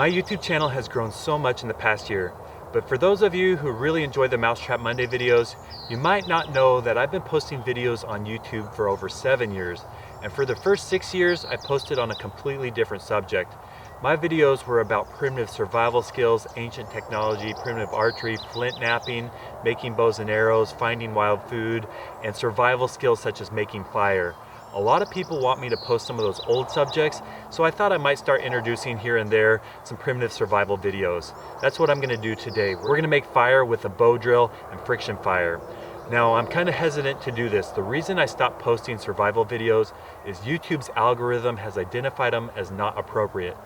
My YouTube channel has grown so much in the past year, but for those of you who really enjoy the Mousetrap Monday videos, you might not know that I've been posting videos on YouTube for over 7 years, and for the first 6 years I posted on a completely different subject. My videos were about primitive survival skills, ancient technology, primitive archery, flint knapping, making bows and arrows, finding wild food, and survival skills such as making fire. A lot of people want me to post some of those old subjects, so I thought I might start introducing here and there some primitive survival videos. That's what I'm going to do today. We're going to make fire with a bow drill and friction fire. Now, I'm kind of hesitant to do this. The reason I stopped posting survival videos is YouTube's algorithm has identified them as not appropriate.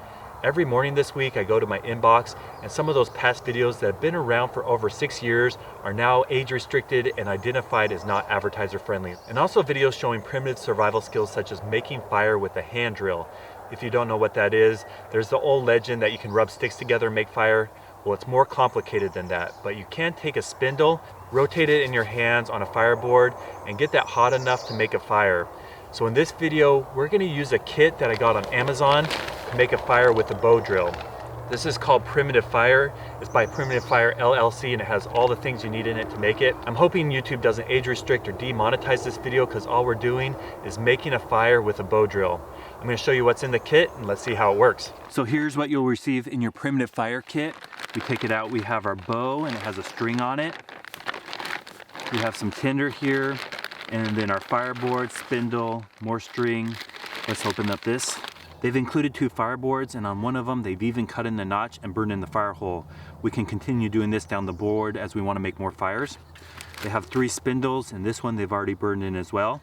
Every morning this week I go to my inbox and some of those past videos that have been around for over 6 years are now age restricted and identified as not advertiser friendly. And also videos showing primitive survival skills such as making fire with a hand drill. If you don't know what that is, there's the old legend that you can rub sticks together and make fire. Well, it's more complicated than that, but you can take a spindle, rotate it in your hands on a fireboard and get that hot enough to make a fire. So in this video, we're going to use a kit that I got on Amazon to make a fire with a bow drill. This is called Primitive Fire. It's by Primitive Fire LLC and it has all the things you need in it to make it. I'm hoping YouTube doesn't age restrict or demonetize this video because all we're doing is making a fire with a bow drill. I'm going to show you what's in the kit and let's see how it works. So here's what you'll receive in your Primitive Fire kit. We take it out, we have our bow and it has a string on it. We have some tinder here. And then our fireboard, spindle, more string. Let's open up this. They've included 2 fireboards and on one of them they've even cut in the notch and burned in the fire hole. We can continue doing this down the board as we want to make more fires. They have 3 spindles and this one they've already burned in as well.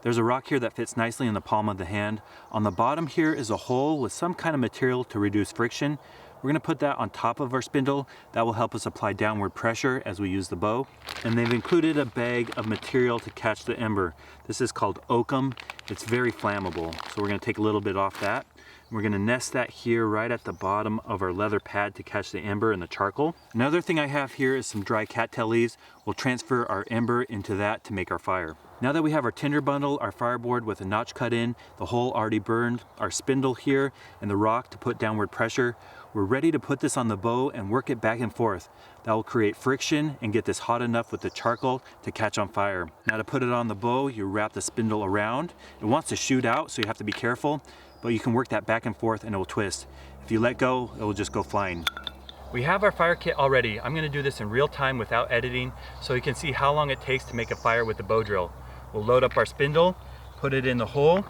There's a rock here that fits nicely in the palm of the hand. On the bottom here is a hole with some kind of material to reduce friction. We're going to put that on top of our spindle. That will help us apply downward pressure as we use the bow. And they've included a bag of material to catch the ember. This is called oakum. It's very flammable. So we're going to take a little bit off that. We're going to nest that here right at the bottom of our leather pad to catch the ember and the charcoal. Another thing I have here is some dry cattail leaves. We'll transfer our ember into that to make our fire. Now that we have our tinder bundle, our fireboard with a notch cut in, the hole already burned, our spindle here, and the rock to put downward pressure, we're ready to put this on the bow and work it back and forth. That will create friction and get this hot enough with the charcoal to catch on fire. Now to put it on the bow, you wrap the spindle around. It wants to shoot out, so you have to be careful, but you can work that back and forth and it will twist. If you let go, it will just go flying. We have our fire kit already. I'm going to do this in real time without editing so you can see how long it takes to make a fire with the bow drill. We'll load up our spindle, put it in the hole,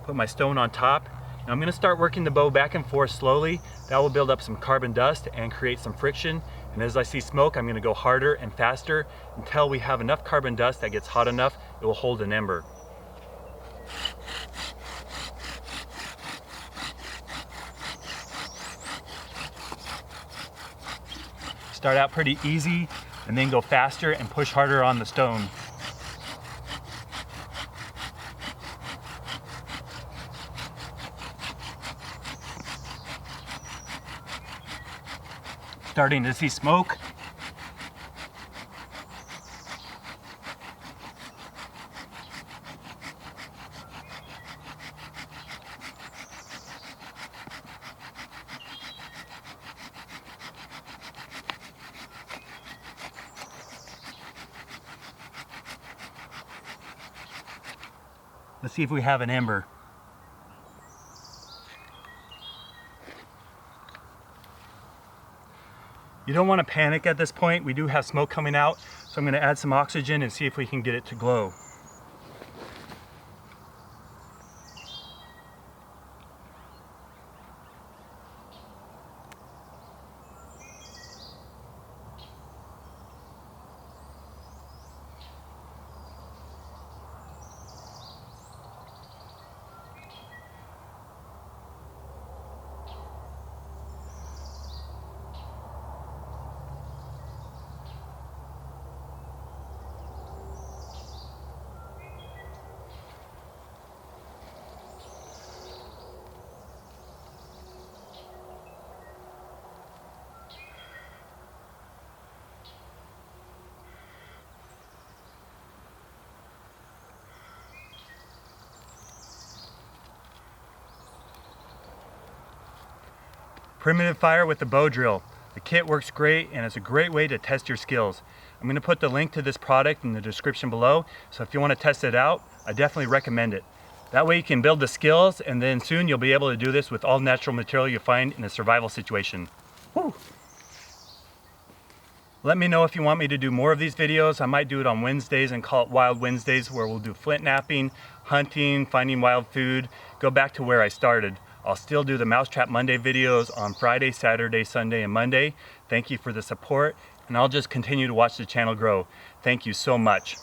put my stone on top. Now I'm going to start working the bow back and forth slowly. That will build up some carbon dust and create some friction. And as I see smoke, I'm going to go harder and faster until we have enough carbon dust that gets hot enough, it will hold an ember. Start out pretty easy and then go faster and push harder on the stone. Starting to see smoke. Let's see if we have an ember. You don't want to panic at this point. We do have smoke coming out, so I'm going to add some oxygen and see if we can get it to glow. Primitive fire with the bow drill. The kit works great and it's a great way to test your skills. I'm going to put the link to this product in the description below, so if you want to test it out, I definitely recommend it. That way you can build the skills, and then soon you'll be able to do this with all natural material you find in a survival situation. Woo! Let me know if you want me to do more of these videos. I might do it on Wednesdays and call it Wild Wednesdays, where we'll do flint napping, hunting, finding wild food, go back to where I started. I'll still do the Mousetrap Monday videos on Friday, Saturday, Sunday, and Monday. Thank you for the support, and I'll just continue to watch the channel grow. Thank you so much.